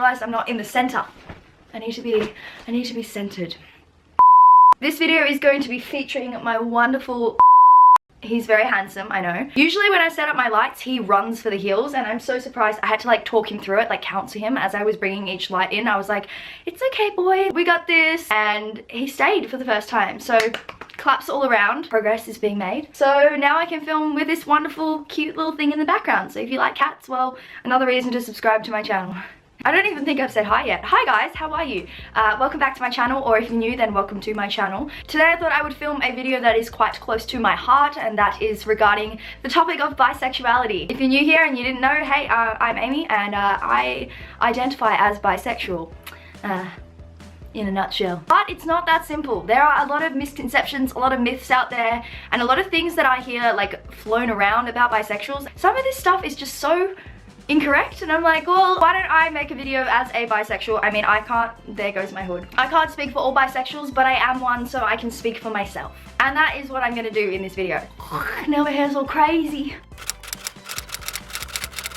realized I'm not in the center. I need to be centered. This video is going to be featuring my wonderful. He's very handsome, I know. Usually when I set up my lights, he runs for the hills, and I'm so surprised. I had to like talk him through it, like counsel him as I was bringing each light in. I was like, it's okay boy, we got this. And he stayed for the first time. So claps all around. Progress is being made. So now I can film with this wonderful, cute little thing in the background. So if you like cats, well, another reason to subscribe to my channel. I don't even think I've said hi yet. Hi guys, how are you? Welcome back to my channel, or if you're new, then welcome to my channel. Today I thought I would film a video that is quite close to my heart, and that is regarding the topic of bisexuality. If you're new here and you didn't know, hey, I'm Amy, and I identify as bisexual. In a nutshell. But it's not that simple. There are a lot of misconceptions, a lot of myths out there, and a lot of things that I hear like flown around about bisexuals. Some of this stuff is just so incorrect, and I'm like, well, why don't I make a video as a bisexual? I mean, I can't, there goes my hood. I can't speak for all bisexuals, but I am one, so I can speak for myself. And that is what I'm gonna do in this video. Now my hair's all crazy.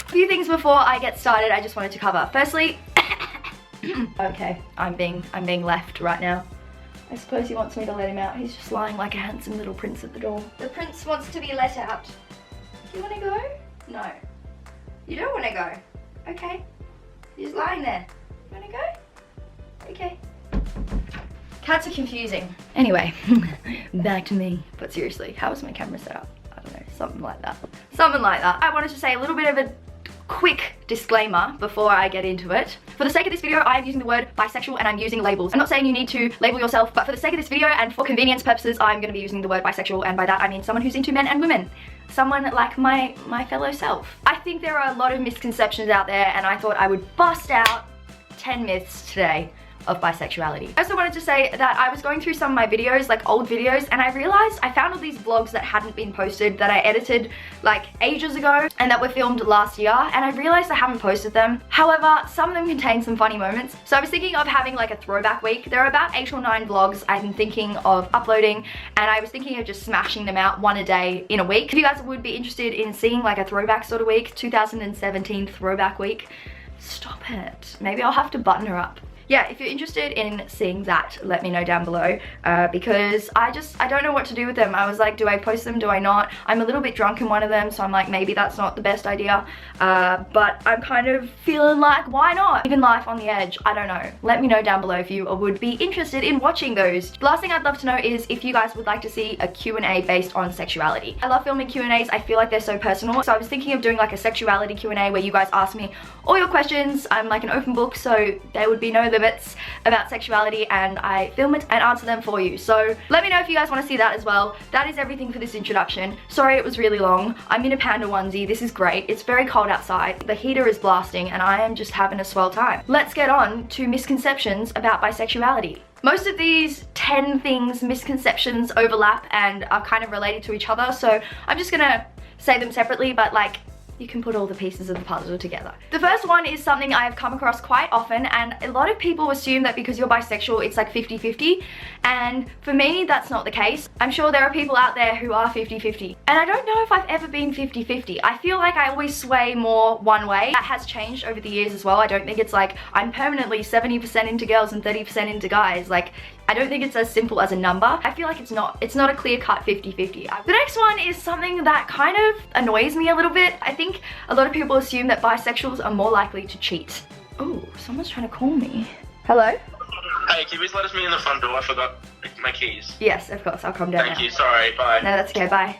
A few things before I get started I just wanted to cover. Firstly, okay, I'm being left right now. I suppose he wants me to let him out. He's just lying like a handsome little prince at the door. The prince wants to be let out. Do you wanna go? No. You don't want to go? Okay. He's lying there. You want to go? Okay. Cats are confusing. Anyway, back to me. But seriously, how is my camera set up? I don't know, something like that. Something like that. I wanted to say a little bit of a quick disclaimer before I get into it. For the sake of this video, I am using the word bisexual and I'm using labels. I'm not saying you need to label yourself, but for the sake of this video and for convenience purposes, I'm going to be using the word bisexual, and by that I mean someone who's into men and women. Someone like my fellow self. I think there are a lot of misconceptions out there, and I thought I would bust out 10 myths today of bisexuality. I also wanted to say that I was going through some of my videos, like old videos, and I realized I found all these vlogs that hadn't been posted that I edited like ages ago and that were filmed last year, and I realized I haven't posted them. However, some of them contain some funny moments. So I was thinking of having like a throwback week. There are about 8 or 9 vlogs I'm thinking of uploading, and I was thinking of just smashing them out one a day in a week. If you guys would be interested in seeing like a throwback sort of week, 2017 throwback week, stop it. Maybe I'll have to button her up. Yeah, if you're interested in seeing that, let me know down below, because I don't know what to do with them. I was like, do I post them, do I not? I'm a little bit drunk in one of them, so I'm like, maybe that's not the best idea, but I'm kind of feeling like, why not? Even life on the edge, I don't know. Let me know down below if you would be interested in watching those. The last thing I'd love to know is if you guys would like to see a Q&A based on sexuality. I love filming Q&As, I feel like they're so personal, so I was thinking of doing like a sexuality Q&A where you guys ask me all your questions. I'm like an open book, so there would be no limits about sexuality, and I film it and answer them for you. So let me know if you guys want to see that as well. That is everything for this introduction. Sorry it was really long. I'm in a panda onesie. This is great. It's very cold outside. The heater is blasting and I am just having a swell time. Let's get on to misconceptions about bisexuality. Most of these 10 things, misconceptions, overlap and are kind of related to each other, so I'm just gonna say them separately, but like, you can put all the pieces of the puzzle together. The first one is something I have come across quite often, and a lot of people assume that because you're bisexual it's like 50-50, and for me that's not the case. I'm sure there are people out there who are 50-50, and I don't know if I've ever been 50-50. I feel like I always sway more one way. That has changed over the years as well. I don't think it's like I'm permanently 70% into girls and 30% into guys. Like, I don't think it's as simple as a number. I feel like it's not a clear-cut 50-50. The next one is something that kind of annoys me a little bit. I think a lot of people assume that bisexuals are more likely to cheat. Oh, someone's trying to call me. Hello? Hey, can you please let us meet in the front door? I forgot my keys. Yes, of course. I'll come down now. Thank you. Sorry. Bye. No, that's okay. Bye.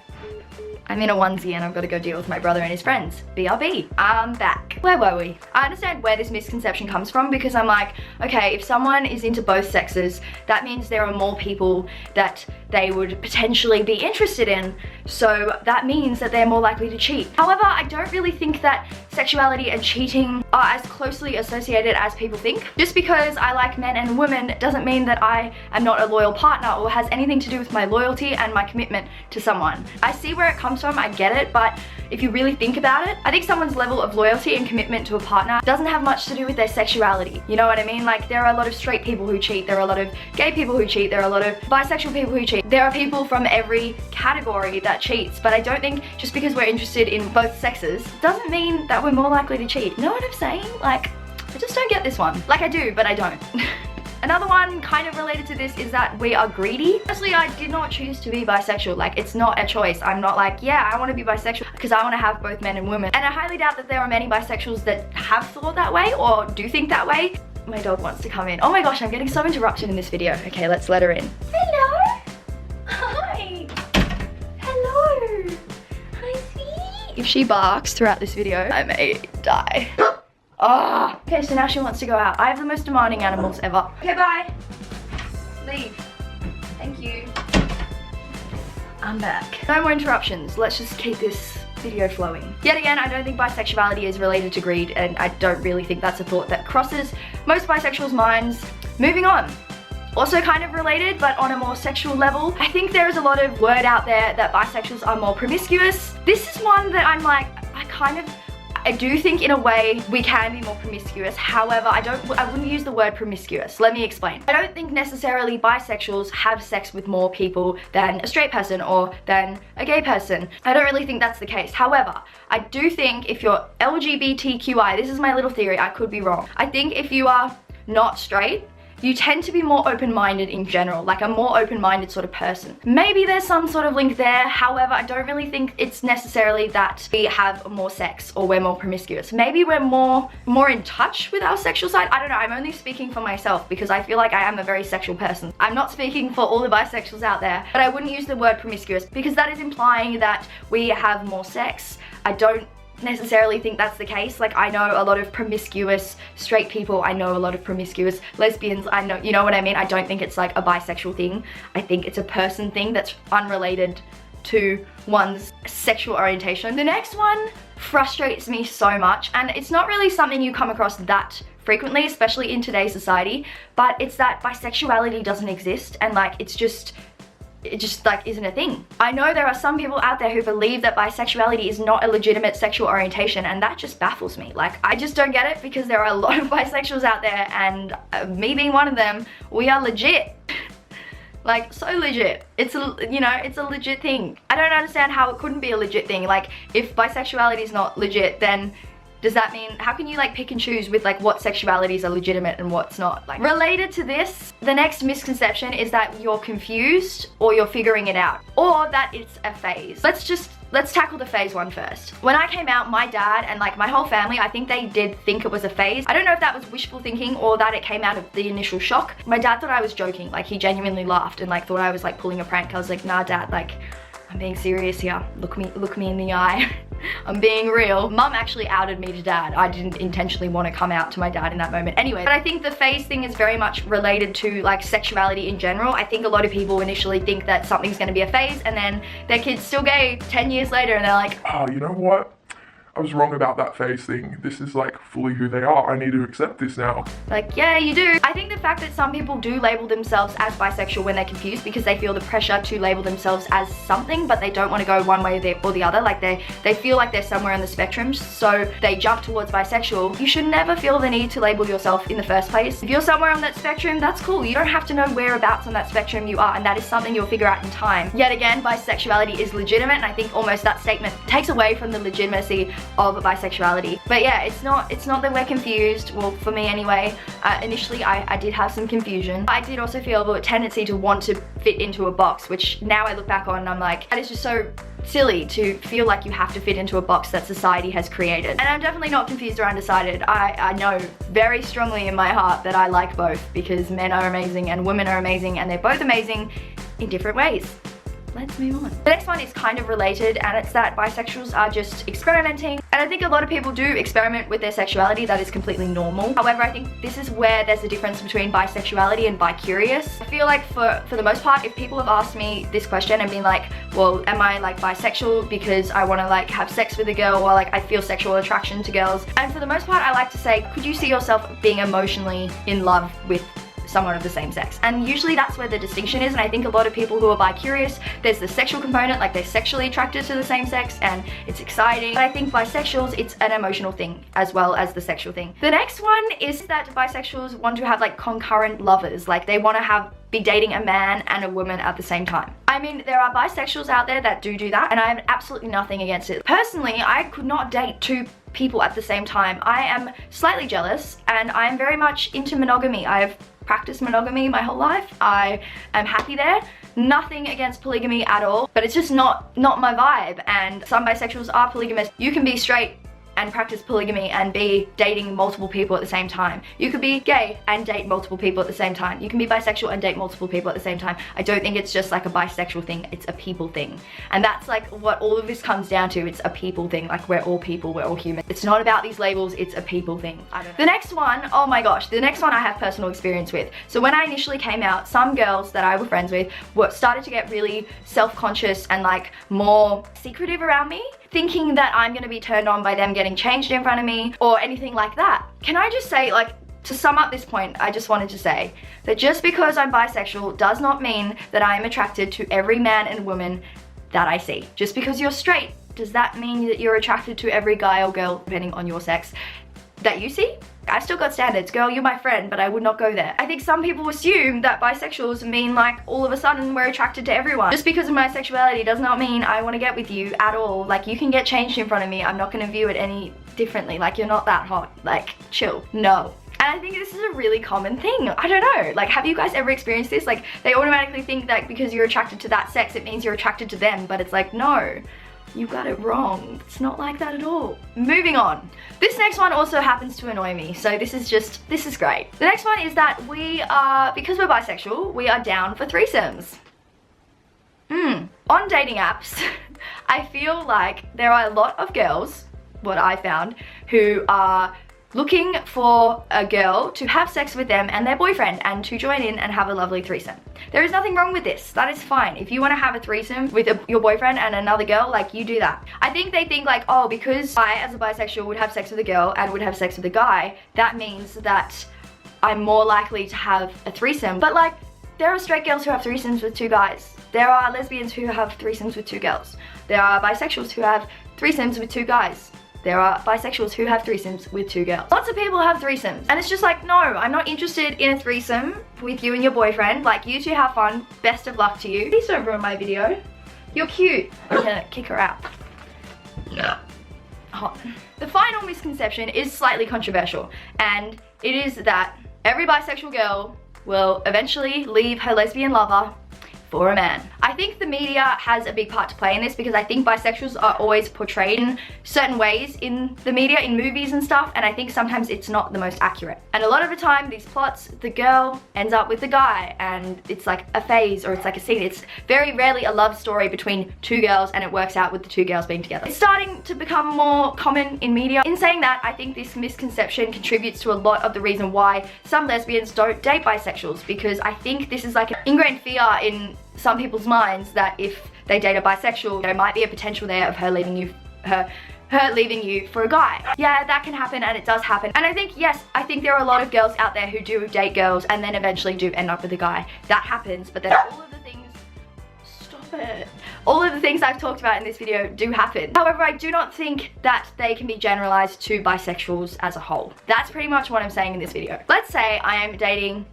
I'm in a onesie and I've got to go deal with my brother and his friends. BRB. I'm back. Where were we? I understand where this misconception comes from, because I'm like, okay, if someone is into both sexes, that means there are more people that they would potentially be interested in. So that means that they're more likely to cheat. However, I don't really think that sexuality and cheating are as closely associated as people think. Just because I like men and women doesn't mean that I am not a loyal partner or has anything to do with my loyalty and my commitment to someone. I see where it comes from, I get it, but if you really think about it, I think someone's level of loyalty and commitment to a partner doesn't have much to do with their sexuality. You know what I mean? Like, there are a lot of straight people who cheat, there are a lot of gay people who cheat, there are a lot of bisexual people who cheat. There are people from every category that cheats, but I don't think just because we're interested in both sexes doesn't mean that we're more likely to cheat. You know what I'm saying? Like, I just just don't get this one. Like I do, but I don't. Another one kind of related to this is that we are greedy. Honestly, I did not choose to be bisexual. Like, it's not a choice. I'm not like, yeah, I want to be bisexual because I want to have both men and women. And I highly doubt that there are many bisexuals that have thought that way or do think that way. My dog wants to come in. Oh my gosh, I'm getting so interrupted in this video. Okay, let's let her in. Hello. Hi. Hello. Hi, sweetie. If she barks throughout this video, I may die. Oh. Okay, so now she wants to go out. I have the most demanding animals ever. Okay, bye. Leave. Thank you. I'm back. No more interruptions. Let's just keep this video flowing. Yet again, I don't think bisexuality is related to greed, and I don't really think that's a thought that crosses most bisexuals' minds. Moving on. Also kind of related, but on a more sexual level, I think there is a lot of word out there that bisexuals are more promiscuous. This is one that I'm like, I do think in a way we can be more promiscuous. However, I wouldn't use the word promiscuous. Let me explain. I don't think necessarily bisexuals have sex with more people than a straight person or than a gay person. I don't really think that's the case. However, I do think if you're LGBTQI, this is my little theory, I could be wrong. I think if you are not straight, you tend to be more open-minded in general, like a more open-minded sort of person. Maybe there's some sort of link there. However, I don't really think it's necessarily that we have more sex or we're more promiscuous. Maybe we're more in touch with our sexual side. I don't know, I'm only speaking for myself because I feel like I am a very sexual person. I'm not speaking for all the bisexuals out there, but I wouldn't use the word promiscuous because that is implying that we have more sex. I don't necessarily think that's the case. Like, I know a lot of promiscuous straight people, I know a lot of promiscuous lesbians, I know, you know what I mean? I don't think it's like a bisexual thing. I think it's a person thing that's unrelated to one's sexual orientation. The next one frustrates me so much, and it's not really something you come across that frequently, especially in today's society, but it's that bisexuality doesn't exist, and like it just like isn't a thing. I know there are some people out there who believe that bisexuality is not a legitimate sexual orientation, and that just baffles me. Like, I just don't get it because there are a lot of bisexuals out there, and me being one of them, we are legit. Like, so legit. It's a, you know, it's a legit thing. I don't understand how it couldn't be a legit thing. Like, if bisexuality is not legit, then does that mean, how can you like pick and choose with like what sexualities are legitimate and what's not? Like, related to this, the next misconception is that you're confused or you're figuring it out, or that it's a phase. Let's tackle the phase one first. When I came out, my dad and like my whole family, I think they did think it was a phase. I don't know if that was wishful thinking or that it came out of the initial shock. My dad thought I was joking, like he genuinely laughed and like thought I was like pulling a prank. I was like, nah dad, like I'm being serious here. Look me in the eye. I'm being real. Mum actually outed me to dad. I didn't intentionally want to come out to my dad in that moment. Anyway, but I think the phase thing is very much related to like sexuality in general. I think a lot of people initially think that something's going to be a phase and then their kid's still gay 10 years later and they're like, oh, you know what? I was wrong about that phase thing. This is like fully who they are. I need to accept this now. Like, yeah, you do. I think the fact that some people do label themselves as bisexual when they're confused because they feel the pressure to label themselves as something, but they don't want to go one way or the other. Like they feel like they're somewhere on the spectrum, so they jump towards bisexual. You should never feel the need to label yourself in the first place. If you're somewhere on that spectrum, that's cool. You don't have to know whereabouts on that spectrum you are, and that is something you'll figure out in time. Yet again, bisexuality is legitimate, and I think almost that statement takes away from the legitimacy of bisexuality. But yeah, it's not that we're confused. Well, for me anyway. Initially I did have some confusion. I did also feel a tendency to want to fit into a box, which now I look back on and I'm like, that is just so silly to feel like you have to fit into a box that society has created. And I'm definitely not confused or undecided. I know very strongly in my heart that I like both because men are amazing and women are amazing, and they're both amazing in different ways. Let's move on. The next one is kind of related, and it's that bisexuals are just experimenting. And I think a lot of people do experiment with their sexuality. That is completely normal. However, I think this is where there's a difference between bisexuality and bi-curious. I feel like for the most part, if people have asked me this question and been like, well, am I like bisexual because I want to like have sex with a girl, or like I feel sexual attraction to girls? And for the most part, I like to say, could you see yourself being emotionally in love with someone of the same sex? And usually that's where the distinction is, and I think a lot of people who are bi-curious, there's the sexual component, like they're sexually attracted to the same sex and it's exciting. But I think bisexuals, it's an emotional thing as well as the sexual thing. The next one is that bisexuals want to have like concurrent lovers, like they want to be dating a man and a woman at the same time. I mean, there are bisexuals out there that do that, and I have absolutely nothing against it. Personally, I could not date two people at the same time. I am slightly jealous, and I am very much into monogamy. I've practiced monogamy my whole life. I am happy there. Nothing against polygamy at all, but it's just not my vibe. And some bisexuals are polygamous. You can be straight and practice polygamy and be dating multiple people at the same time. You could be gay and date multiple people at the same time. You can be bisexual and date multiple people at the same time. I don't think it's just like a bisexual thing, it's a people thing. And that's like what all of this comes down to. It's a people thing. Like, we're all people, we're all human. It's not about these labels, it's a people thing. I don't know. The next one, oh my gosh, the next one I have personal experience with. So when I initially came out, some girls that I were friends with started to get really self-conscious and like more secretive around me, thinking that I'm gonna be turned on by them getting changed in front of me or anything like that. Can I just say, like, to sum up this point, I just wanted to say that just because I'm bisexual does not mean that I am attracted to every man and woman that I see. Just because you're straight, does that mean that you're attracted to every guy or girl, depending on your sex, that you see? I've still got standards. Girl, you're my friend, but I would not go there. I think some people assume that bisexuals mean like all of a sudden we're attracted to everyone. Just because of my sexuality does not mean I want to get with you at all. Like, you can get changed in front of me. I'm not going to view it any differently. Like, you're not that hot. Like, chill. No. And I think this is a really common thing. I don't know. Like, have you guys ever experienced this? Like, they automatically think that because you're attracted to that sex, it means you're attracted to them. But it's like, no. You got it wrong. It's not like that at all. Moving on. This next one also happens to annoy me, so this is great. The next one is that because we're bisexual, we are down for threesomes. On dating apps, I feel like there are a lot of girls, what I found, who are looking for a girl to have sex with them and their boyfriend and to join in and have a lovely threesome. There is nothing wrong with this. That is fine. If you want to have a threesome with your boyfriend and another girl, like, you do that. I think they think like, oh, because I as a bisexual would have sex with a girl and would have sex with a guy, that means that I'm more likely to have a threesome. But like, there are straight girls who have threesomes with two guys. There are lesbians who have threesomes with two girls. There are bisexuals who have threesomes with two guys. There are bisexuals who have threesomes with two girls. Lots of people have threesomes, and it's just like, no, I'm not interested in a threesome with you and your boyfriend. Like, you two have fun. Best of luck to you. Peace over on my video. You're cute. I'm gonna kick her out. Yeah. Hot. The final misconception is slightly controversial, and it is that every bisexual girl will eventually leave her lesbian lover for a man. I think the media has a big part to play in this, because I think bisexuals are always portrayed in certain ways in the media, in movies and stuff, and I think sometimes it's not the most accurate. And a lot of the time, these plots, the girl ends up with the guy, and it's like a phase, or it's like a scene. It's very rarely a love story between two girls and it works out with the two girls being together. It's starting to become more common in media. In saying that, I think this misconception contributes to a lot of the reason why some lesbians don't date bisexuals, because I think this is like an ingrained fear in some people's minds that if they date a bisexual, there might be a potential there of her leaving you, her leaving you for a guy. Yeah, that can happen, and it does happen. And I think, yes, I think there are a lot of girls out there who do date girls and then eventually do end up with a guy. That happens, but then all of the things, stop it. All of the things I've talked about in this video do happen. However, I do not think that they can be generalized to bisexuals as a whole. That's pretty much what I'm saying in this video. Let's say I am dating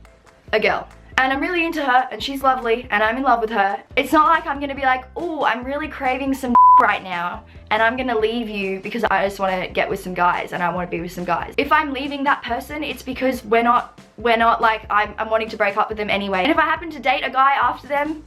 a girl, and I'm really into her, and she's lovely, and I'm in love with her. It's not like I'm gonna be like, oh, I'm really craving some right now, and I'm gonna leave you because I just wanna get with some guys, and I wanna be with some guys. If I'm leaving that person, it's because we're not like, I'm wanting to break up with them anyway. And if I happen to date a guy after them,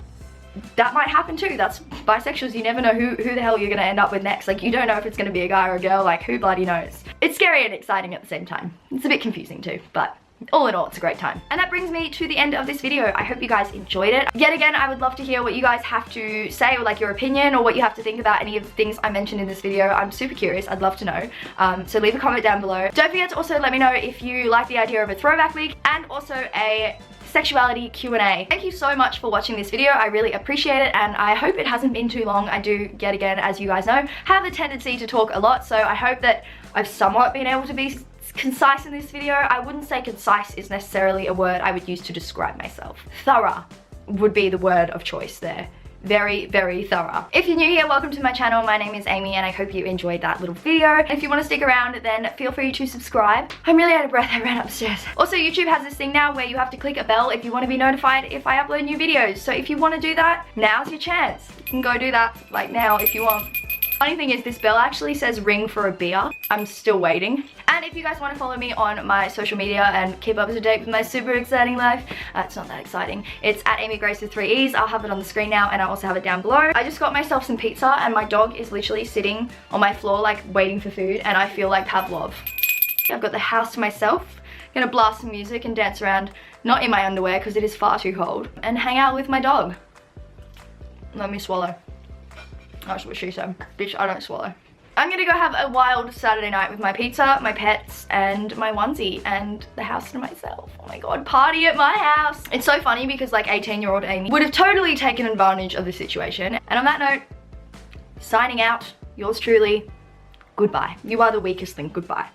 that might happen too. That's bisexuals. You never know who the hell you're gonna end up with next. Like, you don't know if it's gonna be a guy or a girl. Like, who bloody knows? It's scary and exciting at the same time. It's a bit confusing too, but all in all, it's a great time. And that brings me to the end of this video. I hope you guys enjoyed it. Yet again, I would love to hear what you guys have to say, or like your opinion, or what you have to think about any of the things I mentioned in this video. I'm super curious. I'd love to know. So leave a comment down below. Don't forget to also let me know if you like the idea of a throwback week and also a sexuality Q&A. Thank you so much for watching this video. I really appreciate it, and I hope it hasn't been too long. I do, yet again, as you guys know, have a tendency to talk a lot, so I hope that I've somewhat been able to be concise in this video. I wouldn't say concise is necessarily a word I would use to describe myself. Thorough would be the word of choice there. Very, very thorough. If you're new here, welcome to my channel. My name is Amy, and I hope you enjoyed that little video. If you want to stick around, then feel free to subscribe. I'm really out of breath. I ran upstairs. Also, YouTube has this thing now where you have to click a bell if you want to be notified if I upload new videos. So if you want to do that, now's your chance. You can go do that like now if you want. Funny thing is, this bell actually says ring for a beer. I'm still waiting. And if you guys want to follow me on my social media and keep up to date with my super exciting life, it's not that exciting. It's at Amy Grace with 3 E's. I'll have it on the screen now, and I also have it down below. I just got myself some pizza, and my dog is literally sitting on my floor like waiting for food, and I feel like Pavlov. I've got the house to myself. Gonna blast some music and dance around, not in my underwear because it is far too cold, and hang out with my dog. Let me swallow. That's what she said. Bitch, I don't swallow. I'm gonna go have a wild Saturday night with my pizza, my pets, and my onesie, and the house to myself. Oh my god, party at my house. It's so funny because like 18-year-old Amy would have totally taken advantage of the situation. And on that note, signing out, yours truly, goodbye. You are the weakest link, goodbye.